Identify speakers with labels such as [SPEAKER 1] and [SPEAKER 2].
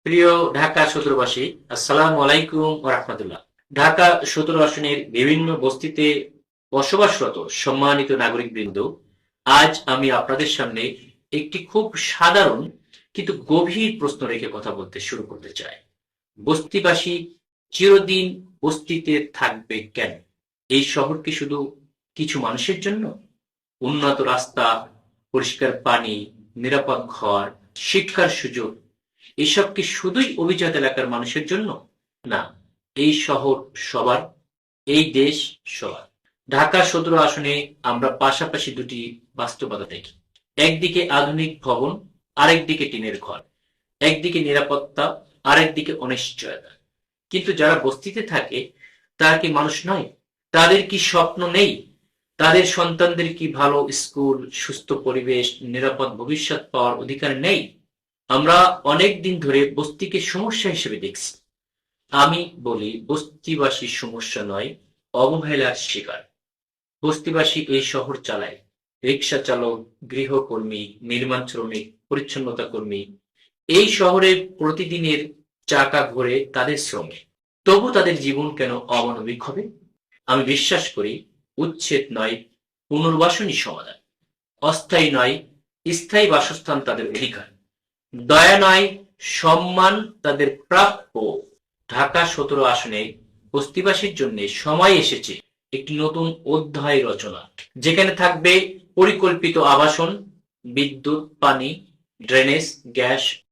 [SPEAKER 1] প্রিয় ঢাকা ১৭বাসী, আসসালামু আলাইকুম ওয়া রাহমাতুল্লাহ। ঢাকা ১৭ আসনের বিভিন্ন বস্তিতে বসবাসরত সম্মানিত নাগরিকবৃন্দ, আজ আমি আপনাদের সামনে একটি খুব সাধারণ কিন্তু গভীর প্রশ্ন রেখে কথা বলতে শুরু করতে চাই। বস্তিবাসী চিরদিন বস্তিতে থাকবে কেন? এই শহর কি শুধু কিছু মানুষের জন্য? উন্নত রাস্তা, পরিষ্কার পানি, নিরাপদ ঘর, শিক্ষার সুযোগ এসব কি শুধুই অভিজাত এলাকার মানুষের জন্য? না, এই শহর সবার, এই দেশ সবার। ঢাকা ১৭ আসনে আমরা পাশাপাশি দুটি বাস্তবতা দেখি। একদিকে আধুনিক ভবন, আরেকদিকে টিনের ঘর। একদিকে নিরাপত্তা, আরেকদিকে অনিশ্চয়তা। কিন্তু যারা বস্তিতে থাকে তারা কি মানুষ নয়? তাদের কি স্বপ্ন নেই? তাদের সন্তানদের কি ভালো স্কুল, সুস্থ পরিবেশ, নিরাপদ ভবিষ্যৎ পাওয়ার অধিকার নেই? আমরা অনেক দিন ধরে বস্তিকে সমস্যা হিসেবে দেখছি। আমি বলি, বস্তিবাসীর সমস্যা নয়, অবহেলার শিকার। বস্তিবাসী এই শহর চালায়। রিক্সা চালক, গৃহকর্মী, নির্মাণ শ্রমিক, পরিচ্ছন্নতা কর্মী। এই শহরে প্রতিদিনের চাকা ঘোরে তাদের শ্রমে। তবু তাদের জীবন কেন অমানবিক হবে? আমি বিশ্বাস করি, উচ্ছেদ নয়, পুনর্বাসনই সমাধান। অস্থায়ী নয়, স্থায়ী বাসস্থান তাদের অধিকার। দয়া নয়, সম্মান তাদের প্রাপ্য। ঢাকা ১৭ আসনে বস্তিবাসীর জন্য সময় এসেছে একটি নতুন অধ্যায় রচনা, যেখানে থাকবে পরিকল্পিত আবাসন, বিদ্যুৎ, পানি, ড্রেনেজ, গ্যাস,